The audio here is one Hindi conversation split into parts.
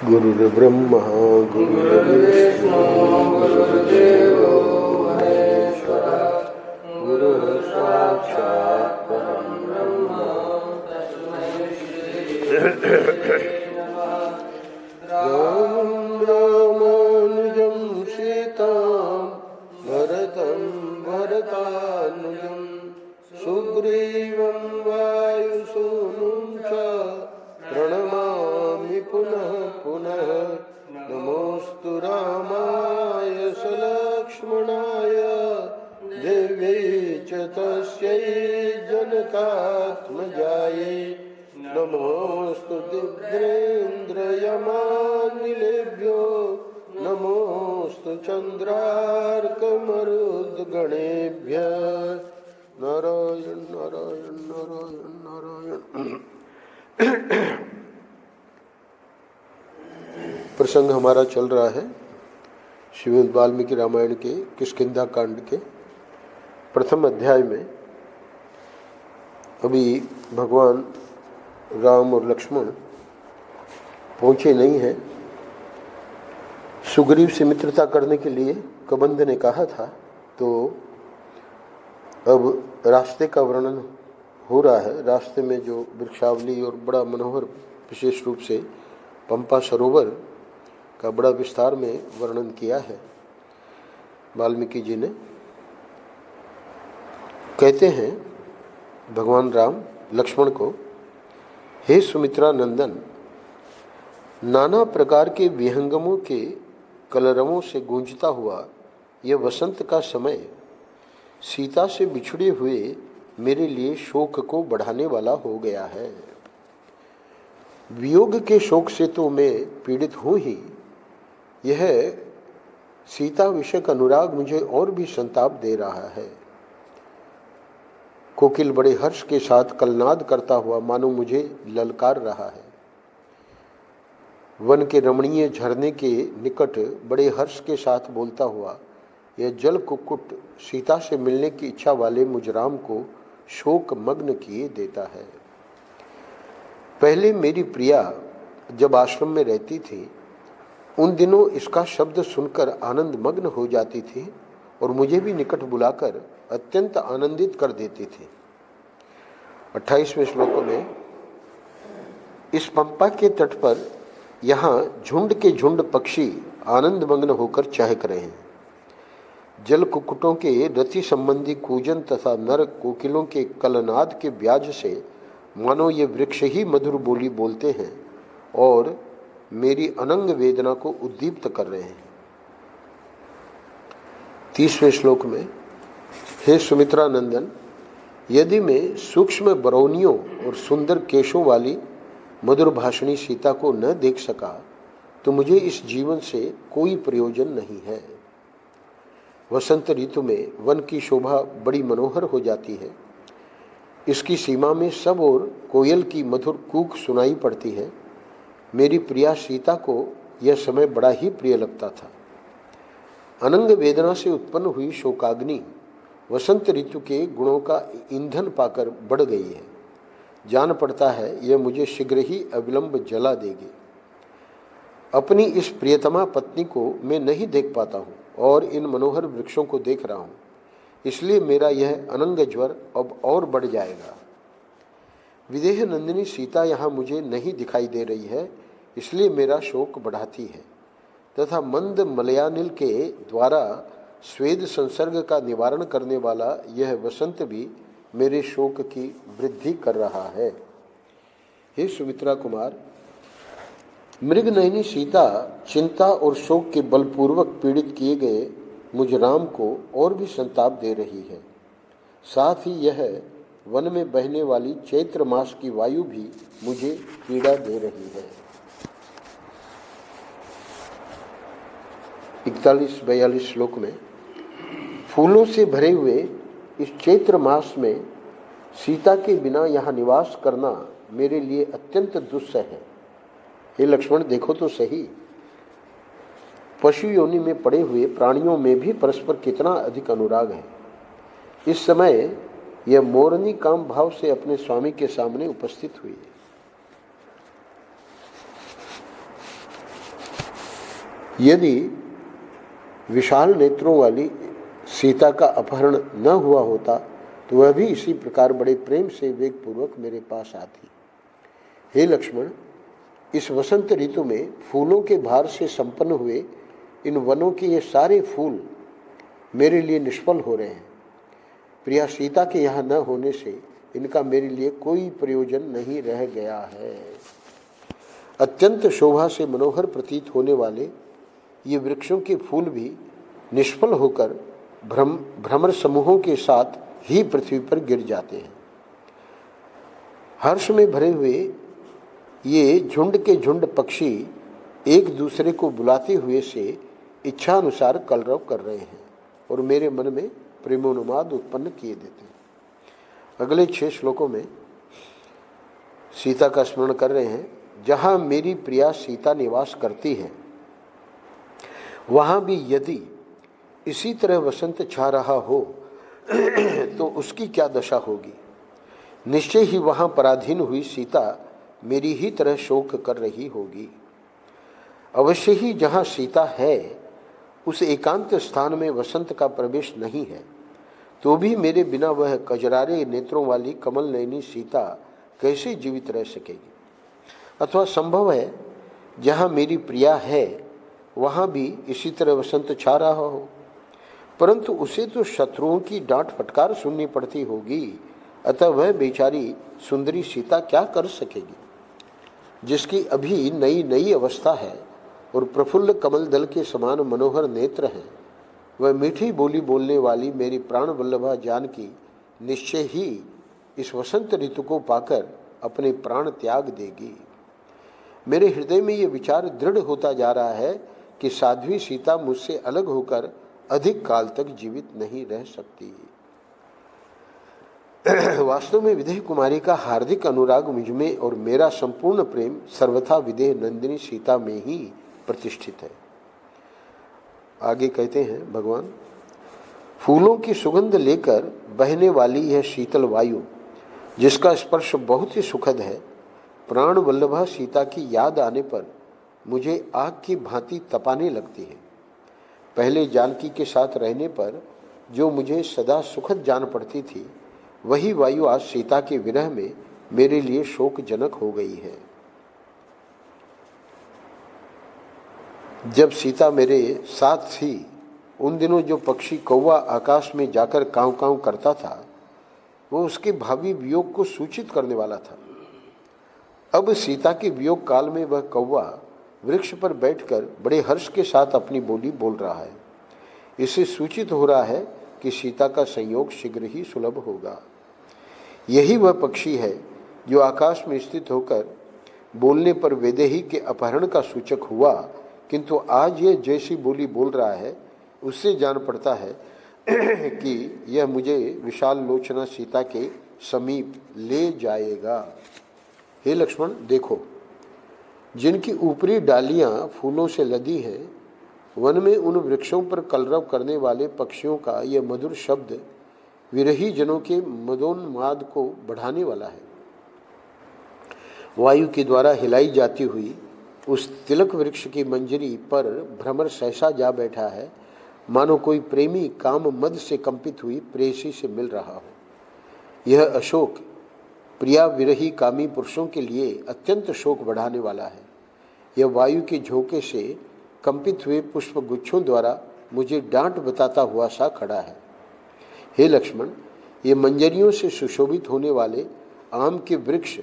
गुरुर्ब्रह्मा गुरुर्विष्णु गुरुर्देवो महेश्वरः गुरुः साक्षात् परं ब्रह्म तस्मै श्री रामानुजं सीतां भरतं भरतानुजं सुग्रीवं वायुसूनुं च प्रणमामि पुनः पुनः। नमोऽस्तु रामाय सलक्ष्मणाय देव्यै च तस्यै जनकात्मजायै। नमोऽस्तु दिव्येन्द्रयमानिलेभ्यो नमोऽस्तु चन्द्रार्कमरुद्गणेभ्यः। नारायण नारायण नारायण नारायण। प्रसंग हमारा चल रहा है श्रीमद् वाल्मीकि रामायण के किष्किंधा कांड के प्रथम अध्याय में। अभी भगवान राम और लक्ष्मण पहुंचे नहीं हैं। सुग्रीव से मित्रता करने के लिए कबंध ने कहा था, तो अब रास्ते का वर्णन हो रहा है। रास्ते में जो वृक्षावली और बड़ा मनोहर, विशेष रूप से पंपा सरोवर का बड़ा विस्तार में वर्णन किया है वाल्मीकि जी ने। कहते हैं भगवान राम लक्ष्मण को, हे सुमित्रा नंदन, नाना प्रकार के विहंगमों के कलरवों से गूंजता हुआ यह वसंत का समय सीता से बिछड़े हुए मेरे लिए शोक को बढ़ाने वाला हो गया है। वियोग के शोक से तो मैं पीड़ित हूं ही, यह सीता विषयक अनुराग मुझे और भी संताप दे रहा है। कोकिल बड़े हर्ष के साथ कलनाद करता हुआ मानो मुझे ललकार रहा है। वन के रमणीय झरने के निकट बड़े हर्ष के साथ बोलता हुआ यह जल कुक्कुट सीता से मिलने की इच्छा वाले मुझ राम को शोक मग्न किए देता है। पहले मेरी प्रिया जब आश्रम में रहती थी, उन दिनों इसका शब्द सुनकर आनंद मग्न हो जाती थी और मुझे भी निकट बुलाकर अत्यंत आनंदित कर देती थी। 28वें श्लोक में, इस पंपा के तट पर यहाँ झुंड के झुंड पक्षी आनंद मग्न होकर चहक रहे हैं। जल कुक्कुटों के रति संबंधी कूजन तथा नर कोकिलों के कलनाद के ब्याज से मानो ये वृक्ष ही मधुर बोली बोलते हैं और मेरी अनंग वेदना को उद्दीप्त कर रहे हैं। 30वें श्लोक में, हे सुमित्रा नंदन, यदि मैं सूक्ष्म बरौनियों और सुंदर केशों वाली मधुर भाषणी सीता को न देख सका तो मुझे इस जीवन से कोई प्रयोजन नहीं है। वसंत ऋतु में वन की शोभा बड़ी मनोहर हो जाती है। इसकी सीमा में सब ओर कोयल की मधुर कूक सुनाई पड़ती है। मेरी प्रिया सीता को यह समय बड़ा ही प्रिय लगता था। अनंग वेदना से उत्पन्न हुई शोकाग्नि वसंत ऋतु के गुणों का ईंधन पाकर बढ़ गई है। जान पड़ता है यह मुझे शीघ्र ही अविलंब जला देगी। अपनी इस प्रियतमा पत्नी को मैं नहीं देख पाता हूँ और इन मनोहर वृक्षों को देख रहा हूँ, इसलिए मेरा यह अनंग ज्वर अब और बढ़ जाएगा। विदेह नंदिनी सीता यहाँ मुझे नहीं दिखाई दे रही है, इसलिए मेरा शोक बढ़ाती है तथा मंद मलयानिल के द्वारा स्वेद संसर्ग का निवारण करने वाला यह वसंत भी मेरे शोक की वृद्धि कर रहा है। हे सुमित्रा कुमार, मृगनयनी सीता चिंता और शोक के बलपूर्वक पीड़ित किए गए मुझ राम को और भी संताप दे रही है। साथ ही यह वन में बहने वाली चैत्र मास की वायु भी मुझे पीड़ा दे रही है। 41-42 श्लोक में, फूलों से भरे हुए इस चैत्र मास में सीता के बिना यहाँ निवास करना मेरे लिए अत्यंत दुस्सह है। हे लक्ष्मण, देखो तो सही, पशु योनि में पड़े हुए प्राणियों में भी परस्पर कितना अधिक अनुराग है। इस समय यह मोरनी काम भाव से अपने स्वामी के सामने उपस्थित हुई। यदि विशाल नेत्रों वाली सीता का अपहरण न हुआ होता तो वह भी इसी प्रकार बड़े प्रेम से वेगपूर्वक मेरे पास आती। हे लक्ष्मण, इस वसंत ऋतु में फूलों के भार से संपन्न हुए इन वनों के ये सारे फूल मेरे लिए निष्फल हो रहे हैं। प्रिया सीता के यहाँ न होने से इनका मेरे लिए कोई प्रयोजन नहीं रह गया है। अत्यंत शोभा से मनोहर प्रतीत होने वाले ये वृक्षों के फूल भी निष्फल होकर भ्रमर समूहों के साथ ही पृथ्वी पर गिर जाते हैं। हर्ष में भरे हुए ये झुंड के झुंड पक्षी एक दूसरे को बुलाते हुए से इच्छा अनुसार कलरव कर रहे हैं और मेरे मन में प्रेमोन्माद उत्पन्न किए देते हैं। अगले 6 श्लोकों में सीता का स्मरण कर रहे हैं। जहाँ मेरी प्रिया सीता निवास करती है वहाँ भी यदि इसी तरह वसंत छा रहा हो तो उसकी क्या दशा होगी। निश्चय ही वहाँ पराधीन हुई सीता मेरी ही तरह शोक कर रही होगी। अवश्य ही जहाँ सीता है उस एकांत स्थान में वसंत का प्रवेश नहीं है, तो भी मेरे बिना वह कजरारे नेत्रों वाली कमल नयनी सीता कैसे जीवित रह सकेगी। अथवा संभव है जहाँ मेरी प्रिया है वहाँ भी इसी तरह वसंत छा रहा हो, परंतु उसे तो शत्रुओं की डांट फटकार सुननी पड़ती होगी। अतः वह बेचारी सुंदरी सीता क्या कर सकेगी, जिसकी अभी नई नई अवस्था है और प्रफुल्ल कमल दल के समान मनोहर नेत्र हैं। वह मीठी बोली बोलने वाली मेरी प्राण वल्लभा जानकी निश्चय ही इस वसंत ऋतु को पाकर अपने प्राण त्याग देगी। मेरे हृदय में ये विचार दृढ़ होता जा रहा है कि साध्वी सीता मुझसे अलग होकर अधिक काल तक जीवित नहीं रह सकती। वास्तव में विदेह कुमारी का हार्दिक अनुराग मुझमें और मेरा संपूर्ण प्रेम सर्वथा विदेह नंदिनी सीता में ही प्रतिष्ठित है। आगे कहते हैं भगवान, फूलों की सुगंध लेकर बहने वाली यह शीतल वायु जिसका स्पर्श बहुत ही सुखद है, प्राण वल्लभा सीता की याद आने पर मुझे आग की भांति तपाने लगती है। पहले जानकी के साथ रहने पर जो मुझे सदा सुखद जान पड़ती थी, वही वायु आज सीता के विरह में मेरे लिए शोकजनक हो गई है। जब सीता मेरे साथ थी उन दिनों जो पक्षी कौवा आकाश में जाकर कांव कांव करता था, वो उसके भावी वियोग को सूचित करने वाला था। अब सीता के वियोग काल में वह कौवा वृक्ष पर बैठकर बड़े हर्ष के साथ अपनी बोली बोल रहा है। इससे सूचित हो रहा है कि सीता का संयोग शीघ्र ही सुलभ होगा। यही वह पक्षी है जो आकाश में स्थित होकर बोलने पर वैदेही के अपहरण का सूचक हुआ, किंतु आज यह जैसी बोली बोल रहा है उससे जान पड़ता है कि यह मुझे विशाल लोचना सीता के समीप ले जाएगा। हे लक्ष्मण, देखो, जिनकी ऊपरी डालियां फूलों से लदी हैं, वन में उन वृक्षों पर कलरव करने वाले पक्षियों का यह मधुर शब्द विरही जनों के मदोन्माद को बढ़ाने वाला है। वायु के द्वारा हिलाई जाती हुई उस तिलक वृक्ष की मंजरी पर भ्रमर सहसा जा बैठा है, मानो कोई प्रेमी काम मद से कंपित हुई प्रेयसी से मिल रहा हो। यह अशोक प्रिया विरही कामी पुरुषों के लिए अत्यंत शोक बढ़ाने वाला है। यह वायु के झोंके से कंपित हुए पुष्प गुच्छों द्वारा मुझे डांट बताता हुआ सा खड़ा है। हे लक्ष्मण, ये मंजरियों से सुशोभित होने वाले आम के वृक्ष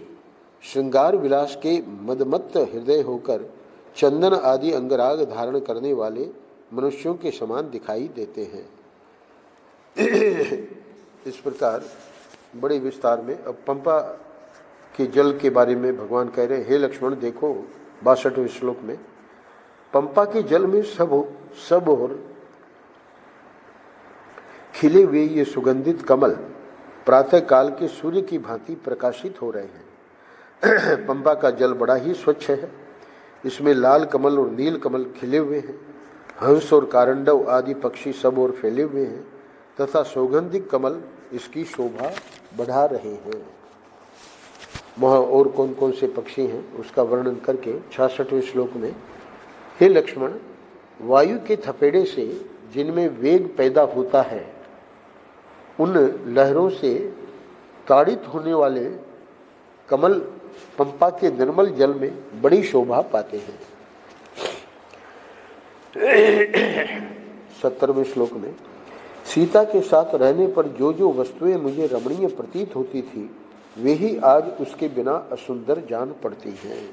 श्रृंगार विलास के मदमत्त हृदय होकर चंदन आदि अंगराग धारण करने वाले मनुष्यों के समान दिखाई देते हैं। इस प्रकार बड़े विस्तार में अब पंपा के जल के बारे में भगवान कह रहे हैं। हे लक्ष्मण, देखो 62वें श्लोक में, पंपा के जल में सब और खिले हुए ये सुगंधित कमल प्रातः काल के सूर्य की भांति प्रकाशित हो रहे हैं। पंपा का जल बड़ा ही स्वच्छ है। इसमें लाल कमल और नील कमल खिले हुए हैं। हंस और कारंडव आदि पक्षी सब ओर फैले हुए हैं तथा सौगंधिक कमल इसकी शोभा बढ़ा रहे हैं। वहाँ और कौन कौन से पक्षी हैं उसका वर्णन करके 66वें श्लोक में, हे लक्ष्मण, वायु के थपेड़े से जिनमें वेग पैदा होता है, उन लहरों से ताड़ित होने वाले कमल पंपा के निर्मल जल में बड़ी शोभा पाते हैं। 70वें श्लोक में सीता के साथ रहने पर जो जो वस्तुएं मुझे रमणीय प्रतीत होती थी, वे ही आज उसके बिना असुंदर जान पड़ती हैं।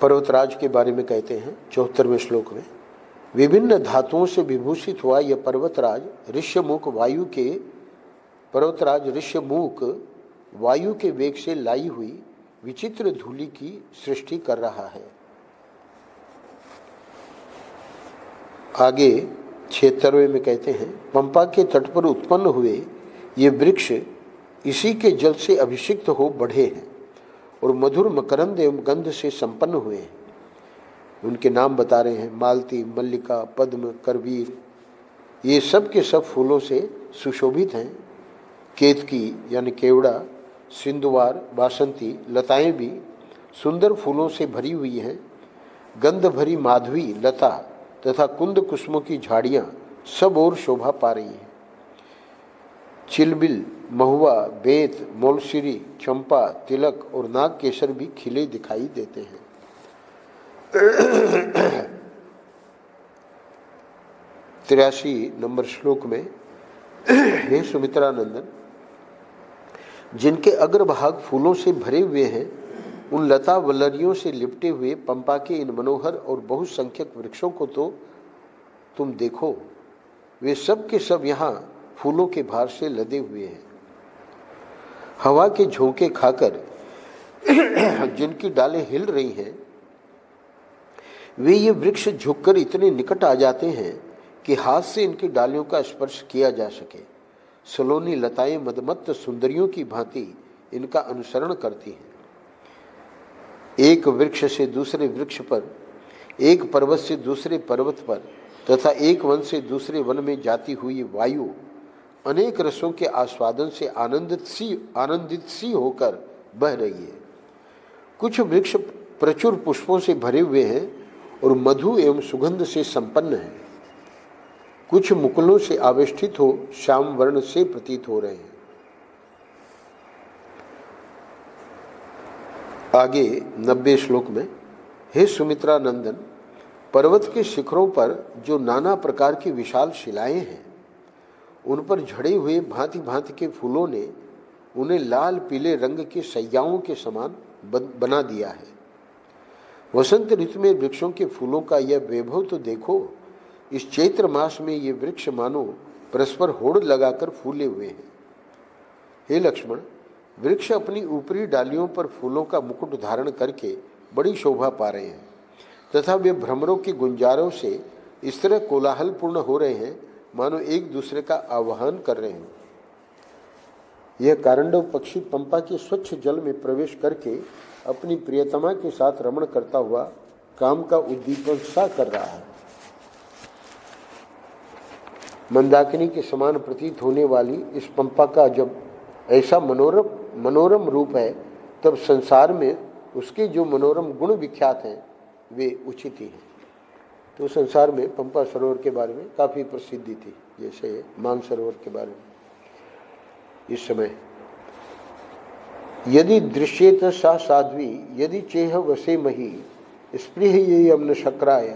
पर्वतराज के बारे में कहते हैं 74वें श्लोक में, विभिन्न धातुओं से विभूषित हुआ यह पर्वतराज ऋष्यमुख वायु के वेग से लाई हुई विचित्र धूलि की सृष्टि कर रहा है। आगे 76वें में कहते हैं, पंपा के तट पर उत्पन्न हुए ये वृक्ष इसी के जल से अभिषिक्त हो बढ़े हैं और मधुर मकरंद एवं गंध से संपन्न हुए हैं। उनके नाम बता रहे हैं, मालती, मल्लिका, पद्म, करवीर, ये सब के सब फूलों से सुशोभित हैं। केतकी यानी केवड़ा, सिंधुवार, बासंती, लताएं भी सुंदर फूलों से भरी हुई हैं। गंध भरी माधवी लता तथा कुंद कुसुमों की झाड़ियां सब ओर शोभा पा रही हैं। चिलबिल, महुआ, बेत, मोलसिरी, चंपा, तिलक और नाग केसर भी खिले दिखाई देते हैं। 83 नंबर श्लोक में, हे सुमित्रा नंदन, जिनके अग्रभाग फूलों से भरे हुए हैं, उन लता वल्लरियों से लिपटे हुए पंपा के इन मनोहर और बहुसंख्यक वृक्षों को तो तुम देखो, वे सब के सब यहाँ फूलों के भार से लदे हुए हैं। हवा के झोंके खाकर जिनकी डालें हिल रही हैं, वे ये वृक्ष झुककर इतने निकट आ जाते हैं कि हाथ से इनकी डालियों का स्पर्श किया जा सके। सलोनी लताएं मदमत्त सुंदरियों की भांति इनका अनुसरण करती हैं। एक वृक्ष से दूसरे वृक्ष पर, एक पर्वत से दूसरे पर्वत पर तथा एक वन से दूसरे वन में जाती हुई वायु अनेक रसों के आस्वादन से आनंदित सी होकर बह रही है। कुछ वृक्ष प्रचुर पुष्पों से भरे हुए हैं और मधु एवं सुगंध से संपन्न हैं। कुछ मुकुलों से आवेष्टित हो श्याम वर्ण से प्रतीत हो रहे हैं। आगे 90 श्लोक में, हे सुमित्रा नंदन, पर्वत के शिखरों पर जो नाना प्रकार की विशाल शिलाएं हैं, उन पर झड़े हुए भांति भांति के फूलों ने उन्हें लाल पीले रंग के सैयाओं के समान बना दिया है। वसंत ऋतु में वृक्षों के फूलों का यह वैभव तो देखो। इस चैत्र मास में ये वृक्ष मानो परस्पर होड़ लगाकर फूले हुए हैं। हे लक्ष्मण, वृक्ष अपनी ऊपरी डालियों पर फूलों का मुकुट धारण करके बड़ी शोभा पा रहे हैं तथा वे भ्रमरों की गुंजारों से इस तरह कोलाहलपूर्ण हो रहे हैं मानो एक दूसरे का आह्वान कर रहे हैं। यह कारंडव पक्षी पंपा के स्वच्छ जल में प्रवेश करके अपनी प्रियतमा के साथ रमण करता हुआ काम का उद्दीपन सा कर रहा है। मंदाकिनी के समान प्रतीत होने वाली इस पंपा का जब ऐसा मनोरम रूप है, तब संसार में उसके जो मनोरम गुण विख्यात हैं वे उचित ही हैं। तो संसार में पंपा सरोवर के बारे में काफ़ी प्रसिद्धि थी, जैसे मान सरोवर के बारे में इस समय, यदि दृश्येत सा साध्वी यदि चेह वसे मही स्पृह ये यमन शक्राय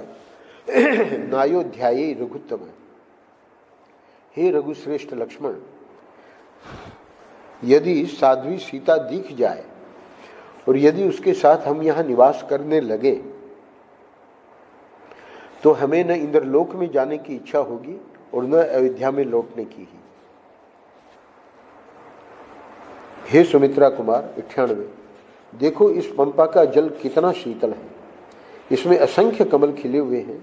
नायोध्यायी रघुत्तम। हे रघुश्रेष्ठ लक्ष्मण, यदि साध्वी सीता दिख जाए और यदि उसके साथ हम यहाँ निवास करने लगे तो हमें न इंद्रलोक में जाने की इच्छा होगी और न अयोध्या में लौटने की ही। हे सुमित्रा कुमार 98, देखो इस पंपा का जल कितना शीतल है। इसमें असंख्य कमल खिले हुए हैं,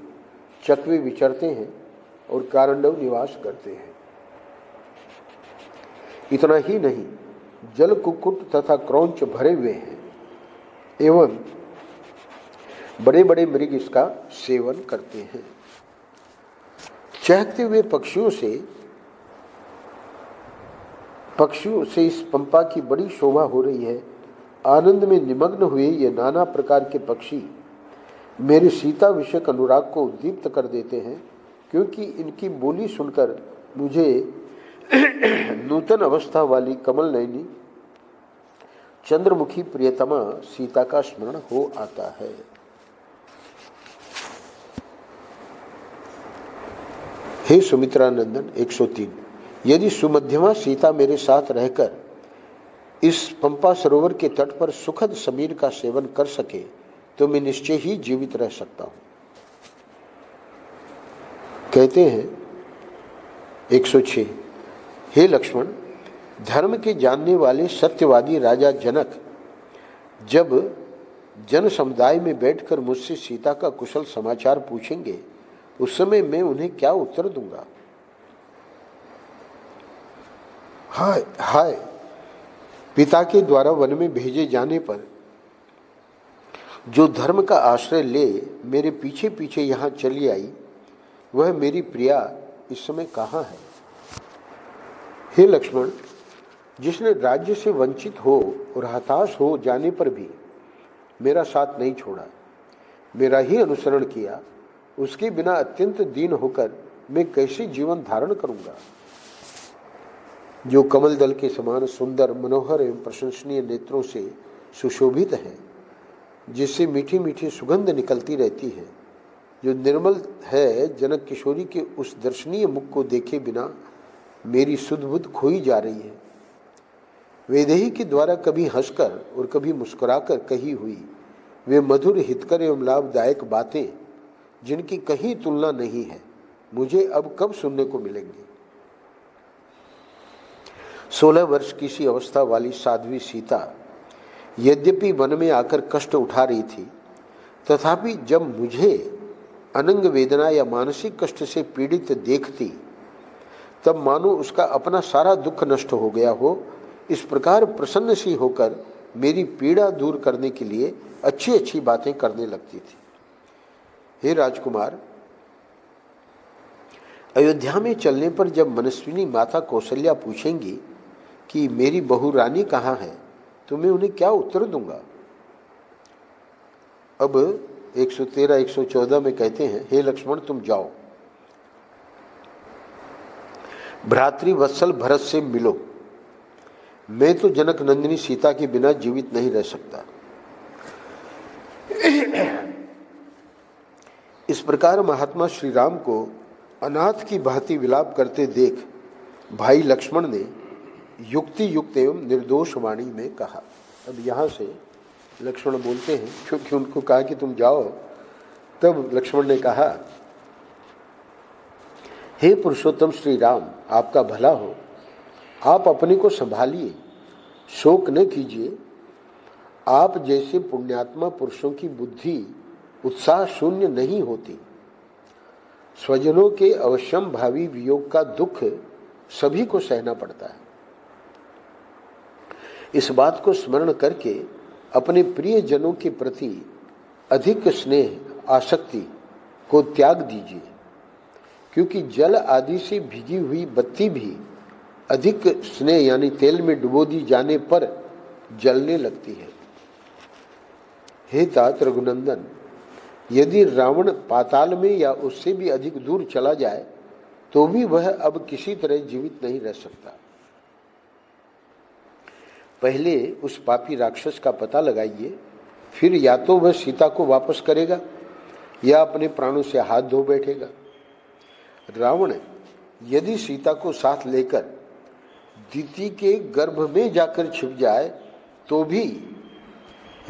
चकवे विचरते हैं और कारंडव निवास करते हैं। इतना ही नहीं, जल कुक्कुट तथा क्रौंच भरे हुए हैं एवं बड़े बड़े मृग इसका सेवन करते हैं। चहकते हुए पक्षियों से इस पंपा की बड़ी शोभा हो रही है। आनंद में निमग्न हुए ये नाना प्रकार के पक्षी मेरे सीता विषयक अनुराग को उद्दीप्त कर देते हैं, क्योंकि इनकी बोली सुनकर मुझे नूतन अवस्था वाली कमल नयनी चंद्रमुखी प्रियतमा सीता का स्मरण हो आता है। हे सुमित्रा नंदन 103, यदि सुमध्यमा सीता मेरे साथ रहकर इस पंपा सरोवर के तट पर सुखद समीर का सेवन कर सके तो मैं निश्चय ही जीवित रह सकता हूं। कहते हैं 106, हे लक्ष्मण, धर्म के जानने वाले सत्यवादी राजा जनक जब जन समुदाय में बैठकर मुझसे सीता का कुशल समाचार पूछेंगे, उस समय मैं उन्हें क्या उत्तर दूंगा? हाय हाय, पिता के द्वारा वन में भेजे जाने पर जो धर्म का आश्रय ले मेरे पीछे पीछे यहाँ चली आई, वह मेरी प्रिया इस समय कहाँ है? हे लक्ष्मण, जिसने राज्य से वंचित हो और हताश हो जाने पर भी मेरा साथ नहीं छोड़ा, मेरा ही अनुसरण किया, उसके बिना अत्यंत दीन होकर मैं कैसे जीवन धारण करूंगा? जो कमल दल के समान सुंदर, मनोहर एवं प्रशंसनीय नेत्रों से सुशोभित है, जिससे मीठी मीठी सुगंध निकलती रहती है, जो निर्मल है, जनक किशोरी के उस दर्शनीय मुख को देखे बिना मेरी सुध बुध खोई जा रही है। वैदेही के द्वारा कभी हंसकर और कभी मुस्कुराकर कही हुई वे मधुर, हितकर एवं लाभदायक बातें, जिनकी कहीं तुलना नहीं है, मुझे अब कब सुनने को मिलेंगी? 16 वर्ष की सी अवस्था वाली साध्वी सीता यद्यपि वन में आकर कष्ट उठा रही थी, तथापि जब मुझे अनंग वेदना या मानसिक कष्ट से पीड़ित देखती, तब मानो उसका अपना सारा दुख नष्ट हो गया हो, इस प्रकार प्रसन्न सी होकर मेरी पीड़ा दूर करने के लिए अच्छी अच्छी बातें करने लगती थी। हे राजकुमार, अयोध्या में चलने पर जब मनस्विनी माता कौशल्या पूछेंगी कि मेरी बहू रानी कहाँ है, तो मैं उन्हें क्या उत्तर दूंगा? अब 113, 114 में कहते हैं, हे लक्ष्मण, तुम जाओ, भ्रातृवत्सल भरत से मिलो, मैं तो जनक नंदिनी सीता के बिना जीवित नहीं रह सकता। इस प्रकार महात्मा श्री राम को अनाथ की भांति विलाप करते देख भाई लक्ष्मण ने युक्ति युक्त एवं निर्दोष वाणी में कहा। अब यहाँ से लक्ष्मण बोलते हैं, क्योंकि उनको कहा कि तुम जाओ, तब लक्ष्मण ने कहा, हे पुरुषोत्तम श्री राम, आपका भला हो, आप अपने को संभालिए, शोक न कीजिए। आप जैसे पुण्यात्मा पुरुषों की बुद्धि उत्साह शून्य नहीं होती। स्वजनों के अवश्यम भावी वियोग का दुख सभी को सहना पड़ता है। इस बात को स्मरण करके अपने प्रिय जनों के प्रति अधिक स्नेह, आसक्ति को त्याग दीजिए, क्योंकि जल आदि से भीगी हुई बत्ती भी अधिक स्नेह यानी तेल में डुबो दी जाने पर जलने लगती है। हे तात रघुनंदन, यदि रावण पाताल में या उससे भी अधिक दूर चला जाए तो भी वह अब किसी तरह जीवित नहीं रह सकता। पहले उस पापी राक्षस का पता लगाइए, फिर या तो वह सीता को वापस करेगा या अपने प्राणों से हाथ धो बैठेगा। रावण यदि सीता को साथ लेकर दिति के गर्भ में जाकर छिप जाए तो भी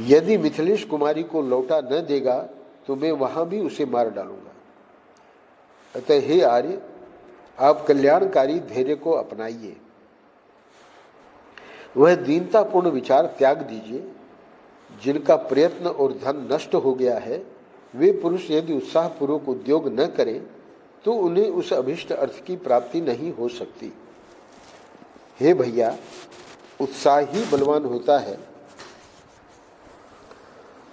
यदि मिथिलेश कुमारी को लौटा न देगा तो मैं वहां भी उसे मार डालूंगा। अतः हे आर्य, आप कल्याणकारी धैर्य को अपनाइए। वह दीनतापूर्ण विचार त्याग दीजिए। जिनका प्रयत्न और धन नष्ट हो गया है, वे पुरुष यदि उत्साहपूर्वक उद्योग न करें तो उन्हें उस अभिष्ट अर्थ की प्राप्ति नहीं हो सकती। हे भैया, उत्साह ही बलवान होता है।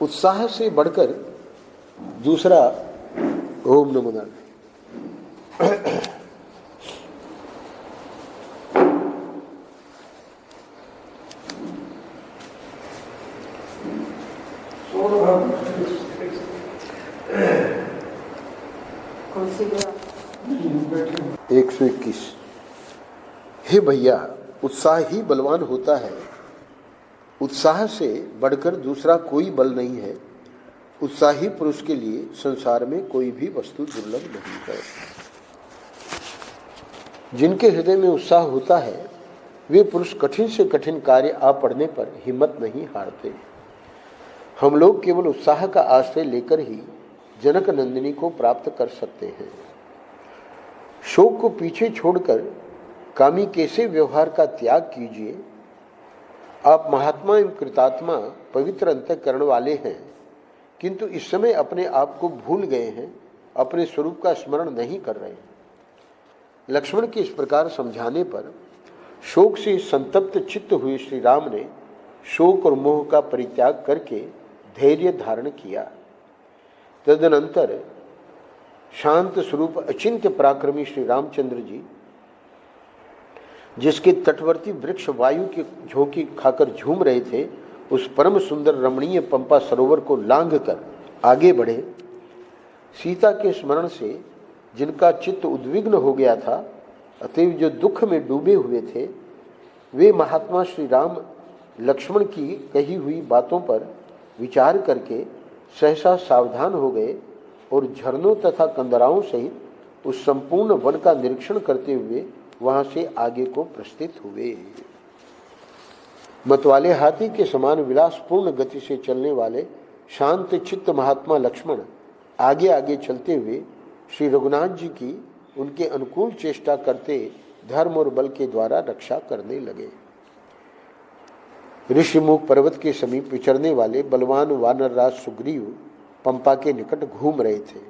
उत्साह से बढ़कर दूसरा ओम नमो नारायण। 121। हे भैया, उत्साह ही बलवान होता है। उत्साह से बढ़कर दूसरा कोई बल नहीं है। उत्साही पुरुष के लिए संसार में कोई भी वस्तु दुर्लभ नहीं है। जिनके हृदय में उत्साह होता है वे पुरुष कठिन से कठिन कार्य आ पड़ने पर हिम्मत नहीं हारते। हम लोग केवल उत्साह का आश्रय लेकर ही जनक नंदिनी को प्राप्त कर सकते हैं। शोक को पीछे छोड़कर कामी कैसे व्यवहार का त्याग कीजिए। आप महात्मा एवं कृतात्मा पवित्र अंतःकरण वाले हैं, किंतु इस समय अपने आप को भूल गए हैं, अपने स्वरूप का स्मरण नहीं कर रहे हैं। लक्ष्मण के इस प्रकार समझाने पर शोक से संतप्त चित्त हुए श्री राम ने शोक और मोह का परित्याग करके धैर्य धारण किया। तदनंतर शांत स्वरूप अचिंत्य पराक्रमी श्री रामचंद्र जी, जिसके तटवर्ती वृक्ष वायु की झोंकी खाकर झूम रहे थे, उस परम सुंदर रमणीय पंपा सरोवर को लांघ कर आगे बढ़े। सीता के स्मरण से जिनका चित्त उद्विग्न हो गया था, अतएव जो दुख में डूबे हुए थे, वे महात्मा श्री राम लक्ष्मण की कही हुई बातों पर विचार करके सहसा सावधान हो गए और झरनों तथा कंदराओं सहित उस संपूर्ण वन का निरीक्षण करते हुए वहां से आगे को प्रस्थित हुए। मतवाले हाथी के समान विलासपूर्ण गति से चलने वाले शांत चित्त महात्मा लक्ष्मण आगे आगे चलते हुए श्री रघुनाथ जी की उनके अनुकूल चेष्टा करते धर्म और बल के द्वारा रक्षा करने लगे। ऋषिमुख पर्वत के समीप विचरने वाले बलवान वानरराज सुग्रीव पंपा के निकट घूम रहे थे।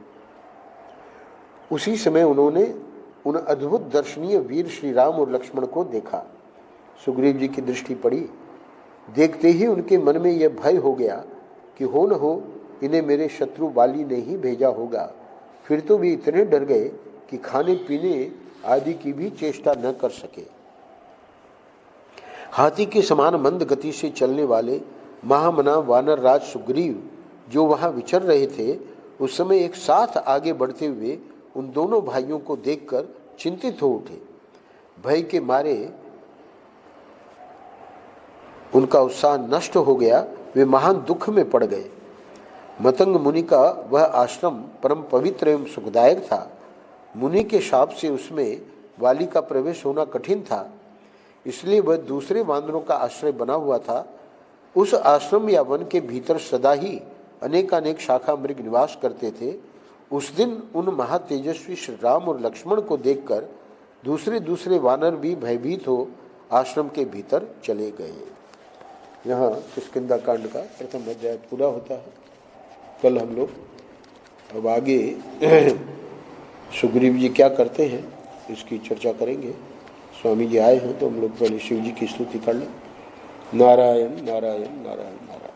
उसी समय उन्होंने उन अद्भुत दर्शनीय वीर श्री राम और लक्ष्मण को देखा। सुग्रीव जी की दृष्टि पड़ी। देखते ही उनके मन में यह भय हो गया कि हो न हो इन्हें मेरे शत्रु वाली ने ही भेजा होगा। फिर तो वे इतने डर गए कि खाने पीने आदि की भी चेष्टा न कर सके। हाथी के समान मंद गति से चलने वाले महामना वानर राज सुग्रीव जो वहां विचर रहे थे, उस समय एक साथ आगे बढ़ते हुए उन दोनों भाइयों को देखकर चिंतित हो उठे। भय के मारे उनका उत्साह नष्ट हो गया। वे महान दुख में पड़ गए। मतंग मुनि का वह आश्रम परम पवित्र एवं सुखदायक था। मुनि के शाप से उसमें वाली का प्रवेश होना कठिन था, इसलिए वह दूसरे वानरों का आश्रय बना हुआ था। उस आश्रम या वन के भीतर सदा ही अनेकानेक शाखा मृग निवास करते थे। उस दिन उन महातेजस्वी श्री राम और लक्ष्मण को देखकर दूसरे वानर भी भयभीत हो आश्रम के भीतर चले गए। यहाँ किष्किंधा कांड का प्रथम अध्याय पूरा होता है। कल हम लोग अब आगे सुग्रीव जी क्या करते हैं इसकी चर्चा करेंगे। स्वामी जी आए हैं तो हम लोग पहले शिव जी की स्तुति कर लें। नारायण नारायण नारायण नारायण।